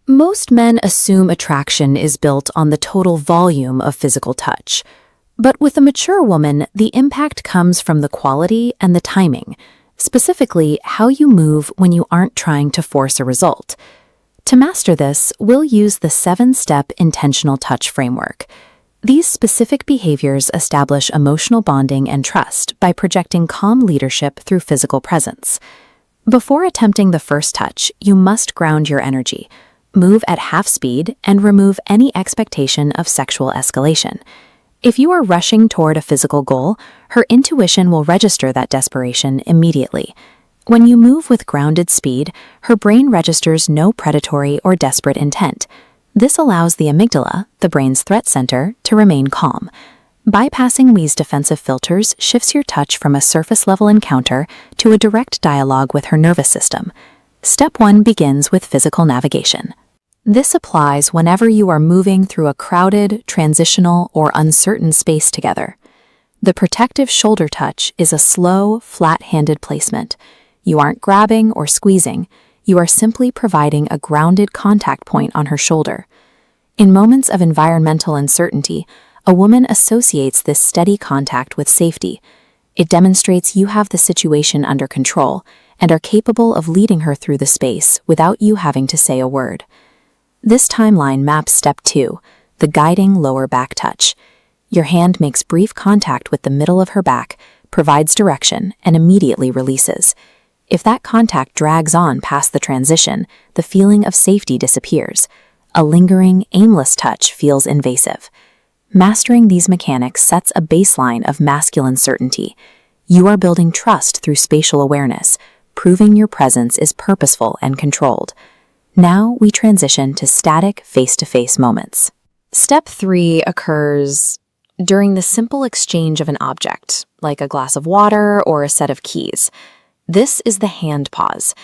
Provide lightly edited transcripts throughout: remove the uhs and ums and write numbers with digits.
Most men assume attraction is built on the total volume of physical touch. But with a mature woman, the impact comes from the quality and the timing, specifically how you move when you aren't trying to force a result. To master this, we'll use the 7-step intentional touch framework. These specific behaviors establish emotional bonding and trust by projecting calm leadership through physical presence. Before attempting the first touch, you must ground your energy. Move at half speed and remove any expectation of sexual escalation. If you are rushing toward a physical goal, her intuition will register that desperation immediately. When you move with grounded speed, her brain registers no predatory or desperate intent. This allows the amygdala, the brain's threat center, to remain calm. Bypassing these defensive filters shifts your touch from a surface-level encounter to a direct dialogue with her nervous system. Step 1 begins with physical navigation. This applies whenever you are moving through a crowded, transitional, or uncertain space together. The protective shoulder touch is a slow, flat-handed placement. You aren't grabbing or squeezing. You are simply providing a grounded contact point on her shoulder. In moments of environmental uncertainty, a woman associates this steady contact with safety. It demonstrates you have the situation under control and are capable of leading her through the space without you having to say a word. This timeline maps Step 2, the guiding lower back touch. Your hand makes brief contact with the middle of her back, provides direction, and immediately releases. If that contact drags on past the transition, the feeling of safety disappears. A lingering, aimless touch feels invasive. Mastering these mechanics sets a baseline of masculine certainty. You are building trust through spatial awareness, proving your presence is purposeful and controlled. Now we transition to static face-to-face moments. Step 3 occurs during the simple exchange of an object, like a glass of water or a set of keys. This is the hand pause.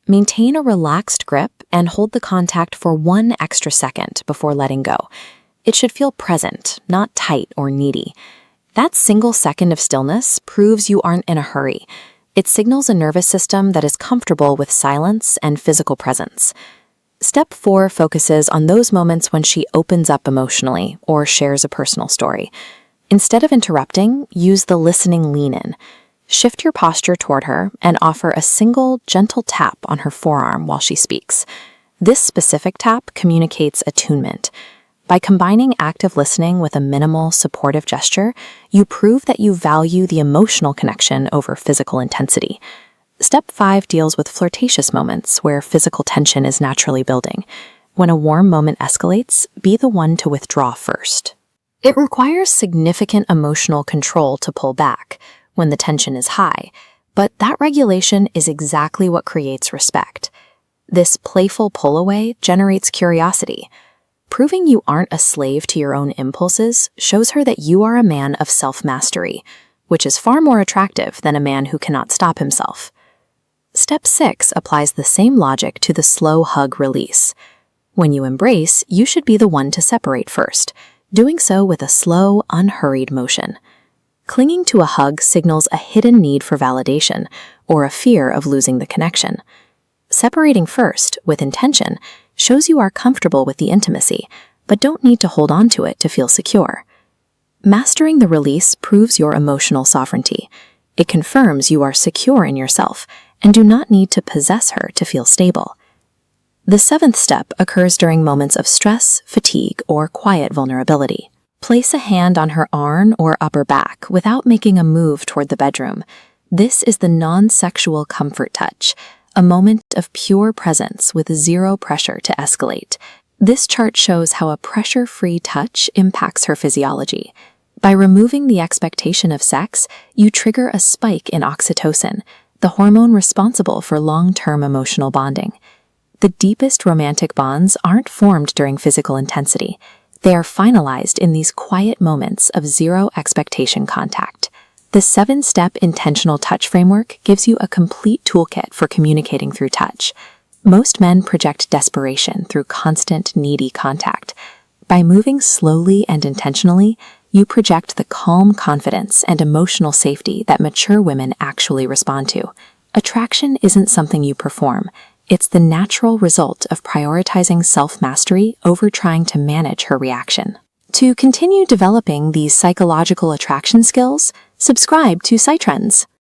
Maintain a relaxed grip and hold the contact for 1 extra second before letting go. It should feel present, not tight or needy. That single second of stillness proves you aren't in a hurry. It signals a nervous system that is comfortable with silence and physical presence. Step 4 focuses on those moments when she opens up emotionally or shares a personal story. Instead of interrupting, use the listening lean-in. Shift your posture toward her and offer a single, gentle tap on her forearm while she speaks. This specific tap communicates attunement. By combining active listening with a minimal, supportive gesture, you prove that you value the emotional connection over physical intensity. Step 5 deals with flirtatious moments where physical tension is naturally building. When a warm moment escalates, be the one to withdraw first. It requires significant emotional control to pull back when the tension is high, but that regulation is exactly what creates respect. This playful pull-away generates curiosity. Proving you aren't a slave to your own impulses shows her that you are a man of self-mastery, which is far more attractive than a man who cannot stop himself. Step 6 applies the same logic to the slow hug release. When you embrace, you should be the one to separate first, doing so with a slow, unhurried motion. Clinging to a hug signals a hidden need for validation or a fear of losing the connection. Separating first, with intention, shows you are comfortable with the intimacy, but don't need to hold on to it to feel secure. Mastering the release proves your emotional sovereignty. It confirms you are secure in yourself and do not need to possess her to feel stable. The 7th step occurs during moments of stress, fatigue, or quiet vulnerability. Place a hand on her arm or upper back without making a move toward the bedroom. This is the non-sexual comfort touch, a moment of pure presence with zero pressure to escalate. This chart shows how a pressure-free touch impacts her physiology. By removing the expectation of sex, you trigger a spike in oxytocin, the hormone responsible for long-term emotional bonding. The deepest romantic bonds aren't formed during physical intensity. They are finalized in these quiet moments of zero expectation contact. The 7-step intentional touch framework gives you a complete toolkit for communicating through touch. Most men project desperation through constant, needy contact. By moving slowly and intentionally, you project the calm confidence and emotional safety that mature women actually respond to. Attraction isn't something you perform. It's the natural result of prioritizing self-mastery over trying to manage her reaction. To continue developing these psychological attraction skills, subscribe to Psytrends.